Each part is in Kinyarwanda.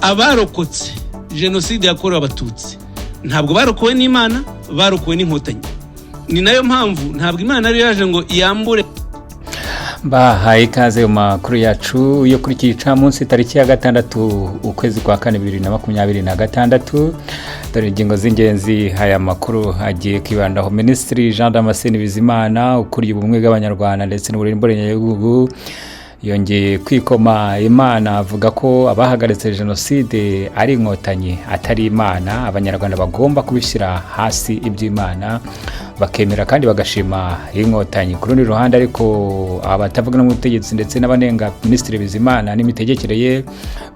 abarokotse jenoside yakorewe abatutsi ntabwo barokowe n'Imana, barokowe n'inkotanyi. Ni nayo mpamvu ntabwo Imana ari yaje ngo iyambure. Bahaye ikaze mu makuru yacu yo kuri iki gicamunsi tariki ya 6 ukwezi kwa 2026. Dore ingingo z'ingenzi haya makuru agiye kwibandaho. Minisitiri Jean Damascene Bizimana ukuriye ubumwe bw'Abanyarwanda ndetse n'uburinganire y'igihugu yongeye kwikoma Imana, avuga ko abahagaritse jenoside ari inkotanyi atari Imana. Abanyarwanda bagomba kubishyira hasi iby'Imana bakemera kandi bagashima inkotanyi. Ku rundi ruhande ariko abatavuga n'umutegetsi ndetse n'abanenga Minisitiri Bizimana n'imitegekere ye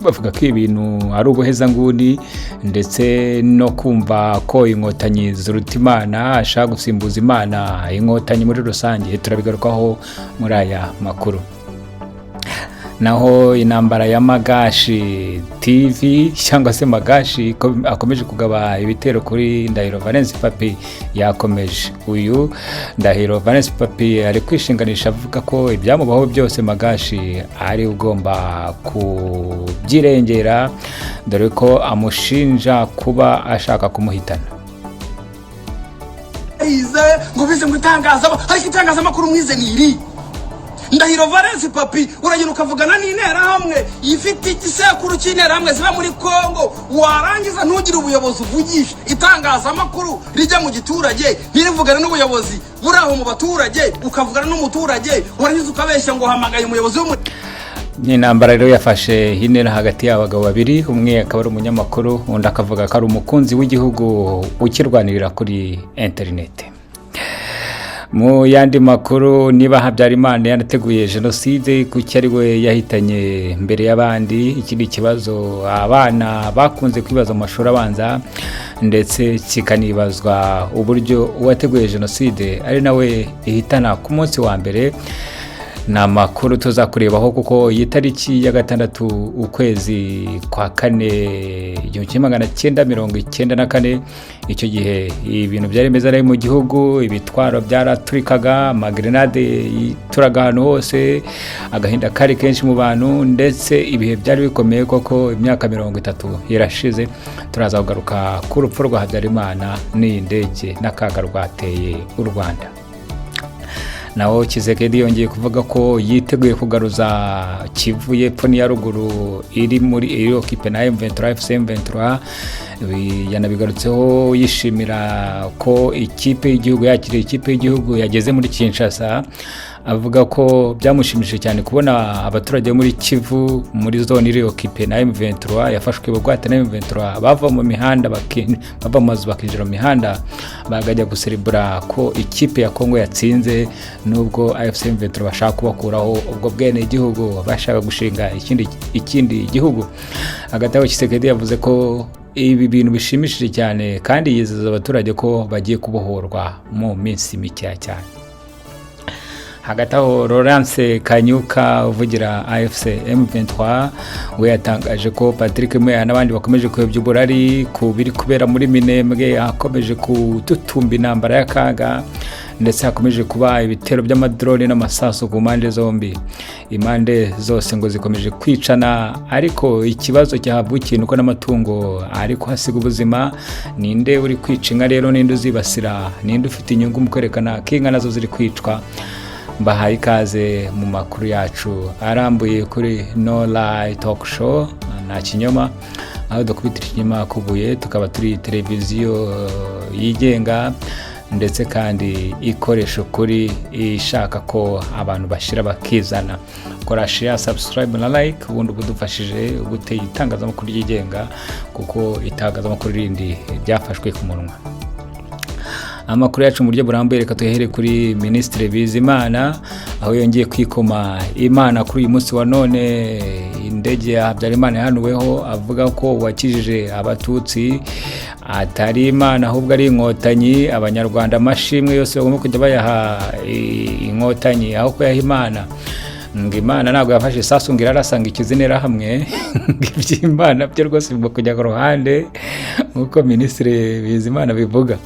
bavuga ko ibintu ari ubuhezanguni ndetse no kumva ko inkotanyi ziruta Imana, ashaka gusimbuza Imana inkotanyi muri rusange. Turabigarukaho muri aya makuru. Naho intambara ya Magashi TV cyangwa se Magashi akomeje kugaba ibitero kuri Ndahiro Valens Papi yakomeje. Uyu Ndahiro Valens Papi ari kwishinganisha avuga ko ibyamubaho byose Magashi ari ugomba kubyirengera, dore ko amushinja kuba ashaka kumuhitana. Ngo bize mu itangazamakuru mwize niri Ndahiro Valens Papi uragenda ukavugana n'intera hamwe ifite igisekuru cy'intera hamwe ziba muri Kongo, warangiza ntugire ubuyobozi uvugisha itangazamakuru rijya mu giturage ntirivugana n'ubuyobozi buraho mu baturage, ukavugana n'umuturage warangiza ukabeshya ngo hamagaye umuyobozi Ni intambara rero yafashe hinera hagati y'abagabo babiri, umwe akaba ari umunyamakuru undi akavuga ko ari umukunzi w'igihugu ukirwanirira kuri internet. Mu yandi makuru, niba Habyarimana yanateguye jenoside kuki ari we yahitanye mbere y'abandi, ikindi kibazo abana bakunze kwibaza mu mashuri abanza ndetse kikanibazwa uburyo uwateguye jenoside ari nawe ihitana ku munsi wa mbere. Na makuru tuzakurebaho kuko yitariki ya 6 ukwezi kwa 4 1994 icyo gihe ibintu byari meza ari mu gihugu, ibitwaro byaraturikaga, amagrenade ituraga ahantu hose, agahinda kari kenshi mu bantu ndetse ibihe byari bikomeye koko. Imyaka 30 yarashize. Turaza kugaruka ku rupfu rwa Habyarimana n'indege n'akaga rwateye u Rwanda. Naho Tshisekedi yongeye kuvuga ko yiteguye kugaruza Kivu y'Epfo n'iya ruguru iri muri okipe na M23 FC23. Yanabigarutseho yishimira ko ikipe y'igihugu yakiriye ikipe y'igihugu yageze muri Kinshasa, avuga ko byamushimishije cyane kubona abaturage muri Kivu muri zone iri okipe na M23 yafashwe bugwate na M23 bava mu mihanda bava mu mazu bakinjira mu mihanda bagajya guserebura ko ikipe ya Kongo yatsinze, nubwo AFC M23 bashaka kubakuraho ubwo bwene igihugu bashaka gushinga ikindi gihugu. Agataho Tshisekedi yavuze ko ibi bintu bishimishije cyane kandi yizeza abaturage ko bagiye kubohorwa mu minsi mike cyane. Hagati aho Laurence Kanyuka uvugira AFC M23 we yatangaje ko Patrick Mweya n'abandi bakomeje kuyobya uburari ku biri kubera muri Minembwe, akomeje kututumba intambara y'akaga ndetse hakomeje kuba ibitero by'amadrone n'amasasu ku mpande zombi. Impande zose ngo zikomeje kwicana, ariko ikibazo cyahavukiye nuko n'amatungo ariko hasiga ubuzima. Ninde uri kwicinga rero, ninde uzibasira, ninde ufite inyungu mu kwerekana ko inka nazo ziri kwicwa? Mbahaye ikaze mu makuru yacu arambuye kuri No Lie Talk Show na Kinyoma, aho dukubitira ikinyoma kubuye. Tukaba turi televiziyo yigenga ndetse kandi ikoresha ukuri, ishaka ko abantu bashira bakizana. Kora share, subscribe na like, ubundi budufashije guteye itangazamakuru yigenga kuko itangazamakuru rindi byafashwe ku munwa. Amakuru yacu mu buryo burambuye reka tuhere kuri Minisitiri Bizimana, aho yongeye kwikoma Imana kuri uyu munsi wa none. Indege ya Habyarimana yahanuweho, avuga ko wakijije abatutsi atari Imana ahubwo ari inkotanyi. Abanyarwanda amashimwe yose bagomba kujya bayaha inkotanyi aho kuyaha Imana. ngo Imana ntabwo yafashe isasu ngo irarasanga ikizinera hamwe iby'Imana byo rwose bwo kujya ku ruhande nk'uko Minisitiri Bizimana bivuga.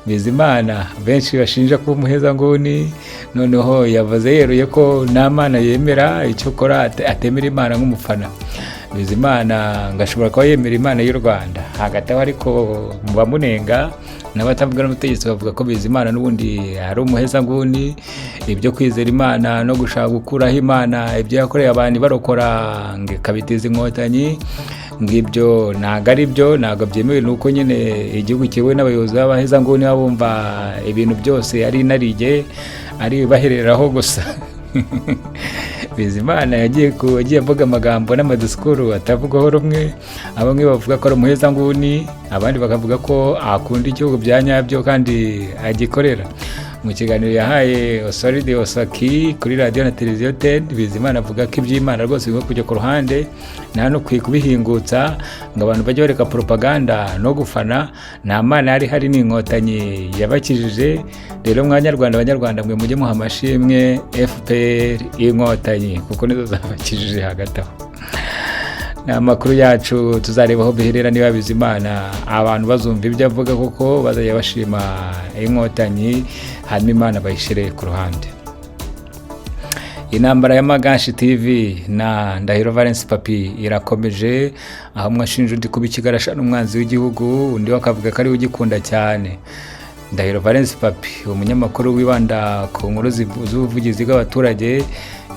Bizimana benshi bashinja kuba umuhezanguni, noneho yavuze yeruye ko nta Mana yemera icyo kora, atemera Imana nk'umufana. Bizimana ngashobora kuba yemera Imana y'u Rwanda, hagati aho ariko mu bamunenga n'abatavuga n'ubutegetsi bavuga ko Bizimana n'ubundi ari umuhezanguni, ibyo kwizera Imana no gushaka gukuraho Imana ibyo yakoreye abantu barokora ngo ikabitiza inkotanyi, ngibyo ntago ari byo, ntago byemewe, nuko nyine igihugu kiwe n'abayobozi b'abahezanguni bumva ibintu byose ari inarijye ari bahereraho gusa. Bizimana yagiye avuga amagambo n'amadisikuru atavugaho rumwe, bamwe bavuga ko ari umuhezanguni, abandi bakavuga ko akunda igihugu bya nyabyo kandi agikorera. Mu kiganiro yahaye Oswald Osaki kuri radio na televiziyo 10, Bizimana avuga ko iby'Imana rwose bigomba kujya ku ruhande, nta no kubihingutsa ngo abantu bajye bareka propaganda no gufana, nta Mana yari hari n'inkotanyi yabakijije. Rero Abanyarwanda mwe mujye muha amashimwe FPR inkotanyi kuko nizo zabakijije. Hagati aho n'amakuru yacu tuzarebaho biherera niba Bizimana abantu bazumva ibyo avuga kuko bazajya bashima inkotanyi, hanyuma Imana bayishyire ku ruhande. Intambara ya Magashi TV na Ndahiro Valens Papi irakomeje, aho mwashinje undi kuba ikigarasha n'umwanzi w'igihugu, undi wakavuga ko ari ugikunda cyane. Ndahiro Valens Papi, umunyamakuru wibanda ku nkuru z'ubuvugizi bw'abaturage,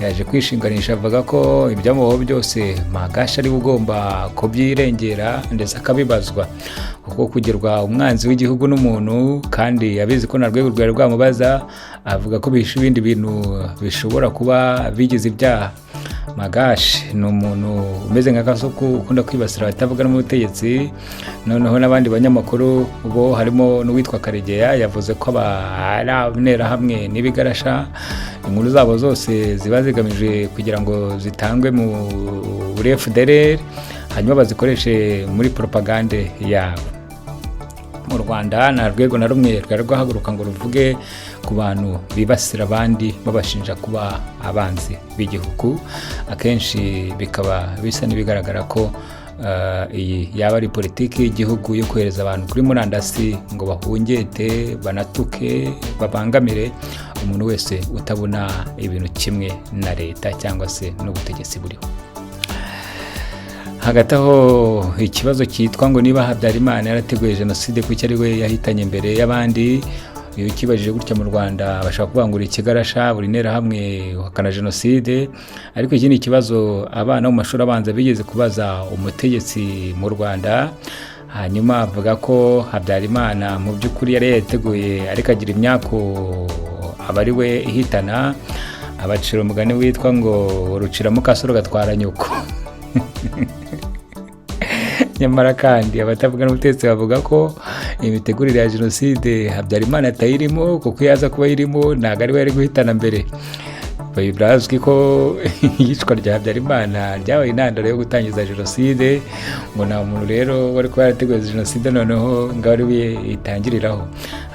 yaje kwishinganisha avuga ko ibyamubaho byose Magashi ari ugomba kubyirengera ndetse akabibazwa, kuko kugirwa umwanzi w'igihugu n'umuntu kandi abizi ko na rwego rwari rwamubaza, avuga ko bihishe ibindi bintu bishobora kuba bigize ibyaha. Magashi ni umuntu umeze nka Kasuku ukunda kwibasira abatavuga n'ubutegetsi. Noneho n'abandi banyamakuru bo harimo n'uwitwa Karegeya yavuze ko ari abanterahamwe n'ibigarasha, inkuru zabo zose ziba zigamije kugira ngo zitangwe muri FDLR hanyuma bazikoreshe muri propagande yabo. Mu Rwanda nta rwego na rumwe rwari rwahaguruka ngo ruvuge ku bantu bibasira abandi babashinja kuba abanzi b'igihugu. Akenshi bikaba bisa n'ibigaragara ko iyi yaba ari politiki y'igihugu yo kohereza abantu kuri murandasi ngo bahungete, banatuke, babangamire umuntu wese utabona ibintu kimwe na leta cyangwa se n'ubutegetsi buriho. Hagati aho ikibazo cyitwa ngo niba Habyarimana yarateguye jenoside kuko ari we yahitanye mbere y'abandi, iyo kibajije gutya mu Rwanda bashaka kubangura ikigarasha buri nterahamwe hakana jenoside. Ariko iki ni ikibazo abana mu mashuri abanza bigeze kubaza umutegetsi mu Rwanda, hanyuma avuga ko Habyarimana mu by'ukuri yari yateguye ariko agira imyako aba ari we ihitana, abacira umugani witwa ngo rucira mukasoro gatwara nyuko. Nyamara kandi abatavuga n'ubutegetsi bavuga ko imitegurire ya jenoside Habyarimana atayirimo, kuko yaza kuba irimo ntabwo ari we yari guhitana mbere. Birazwi ko iyicwa rya Habyarimana ryabaye intandaro yo gutangiza jenoside, ngo nta muntu rero wari kuba yarateguye jenoside noneho ngo ari we itangiriraho.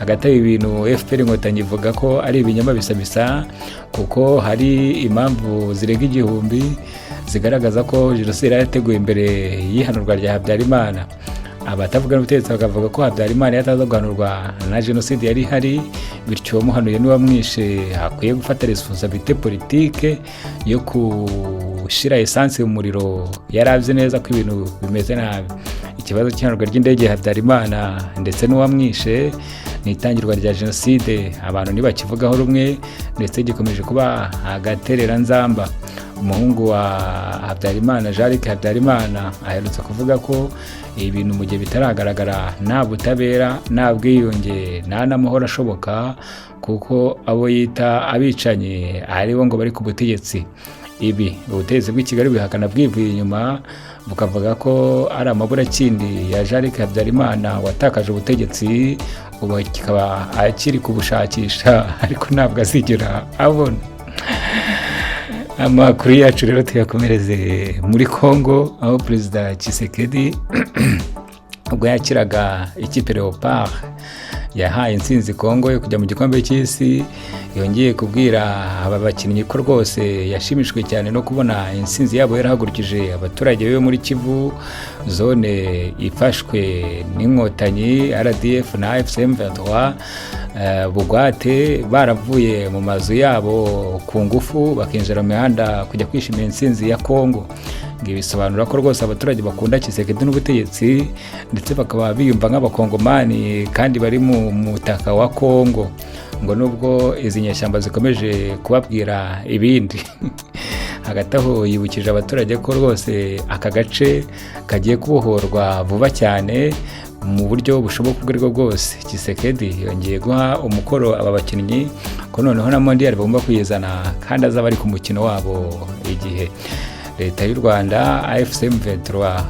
Hagati y'ibi bintu FPR inkotanyi ivuga ko ari ibinyoma bisa, kuko hari impamvu zirenga 1000 zigaragaza ko jenoside yarateguye imbere y'ihanurwa rya Habyarimana. Abatavuga n'ubutegetsi bakavuga ko Habyarimana yataza guhanurwa na jenoside yari hari, bityo muhanuye n'uwamwishe hakwiye gufata responsabilité politique yo gushira essence mu muriro. Yaravye neza ko ibintu bimeze nabi. Ikibazo cy'hanurwa ry'indege Habyarimana ndetse n'uwamwishe n'itangirwa rya jenoside abantu ntibakivugaho rumwe, ndetse gikomeje kuba agaterera nzamba. Umuhungu wa Habyarimana Jean-Luc Habyarimana aherutse kuvuga ko ibintu mu gihe bitaragaragara nta butabera, nta bwiyunge, nta n'amahoro ashoboka, kuko abo yita abicanye aribo ngo bari ku butegetsi. Ibi ubutegetsi bw'i Kigali bihakana bwivuye inyuma, bukavuga ko ari amaburakindi ya Jean-Luc Habyarimana watakaje ubutegetsi, ubu kikaba akiri kubushakisha ariko ntabwo azigera abona. Amakuru yacu rero tuyakomereze muri Congo, aho Perezida Tshisekedi ubwo yakiraga ikipe Leopard yahaye intsinzi Kongo yo kujya mu gikombe cy'isi. Yongeye kubwira aba bakinnyi ko rwose yashimishwe cyane no kubona intsinzi yabo yarahagurukije abaturage bo muri Kivu zone ifashwe n'inkotanyi RDF na FCM23 bugwate, baravuye mu mazu yabo ku ngufu bakinjira mu mihanda kujya kwishimira intsinzi ya Kongo. Bisobanura ko rwose abaturage bakunda Tshisekedi n'ubutegetsi, ndetse bakaba biyumva nk'abakongomani kandi bari mu mutaka wa Kongo, ngo nubwo izi nyeshyamba zikomeje kubabwira ibindi. Hagati aho yibukije abaturage ko rwose aka gace kagiye kubohorwa vuba cyane mu buryo bushoboka ubwo aribwo bwose. Tshisekedi yongeye guha umukoro aba bakinnyi ko noneho na Mondial bagomba kuyizana kandi azaba ari ku mukino wabo igihe. Leta y'u Rwanda, FCM23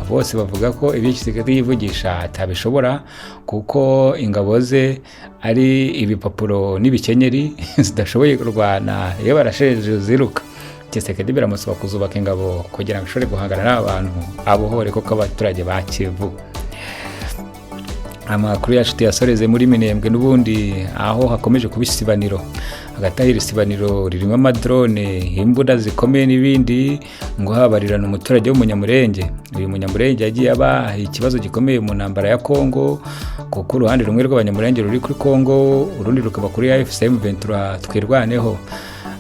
bose bavuga ko ibyo Tshisekedi yivugisha atabishobora, kuko ingabo ze ari ibipapuro n'ibikenyeri zidashoboye kurwana, iyo barasheje ziruka. Tshisekedi biramusaba kuzubaka ingabo kugira ngo ashobore guhangana n'abantu abohore koko abaturage ba Kivu. Amakuru yacu tuyasoreze muri Minembwe n'ubundi aho hakomeje kuba isibaniro. Hagati aho iri sibaniro ririmo amadrone, imbunda zikomeye n'ibindi, ngo habarirana umuturage w'umunyamurenge. Uyu munyamurenge yagiye aba ikibazo gikomeye mu ntambara ya Kongo, kuko uruhande rumwe rw'abanyamurenge ruri kuri Kongo, urundi rukaba kuri FCM23 twirwaneho.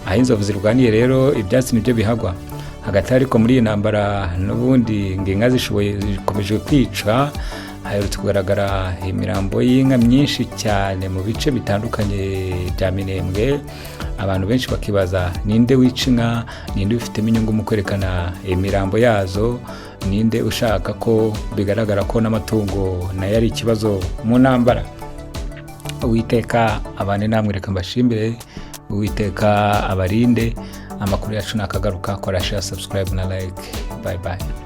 Aho inzovu zirwaniye rero ibyatsi nibyo bihagwa. Hagati ariko muri iyi ntambara n'ubundi inka zikomeje kwica. Haherutse kugaragara imirambo y'inka myinshi cyane mu bice bitandukanye bya Minembwe. Abantu benshi bakibaza ninde wica inka, ninde ufitemo inyungu mu kwerekana imirambo yazo, ninde ushaka ko bigaragara ko n'amatungo nayo ari ikibazo mu ntambara. Uwiteka abane namwe, reka mbashimire. Uwiteka abarinde. Amakuru yacu nakagaruka, kora share, subscribe na like. Bye bye.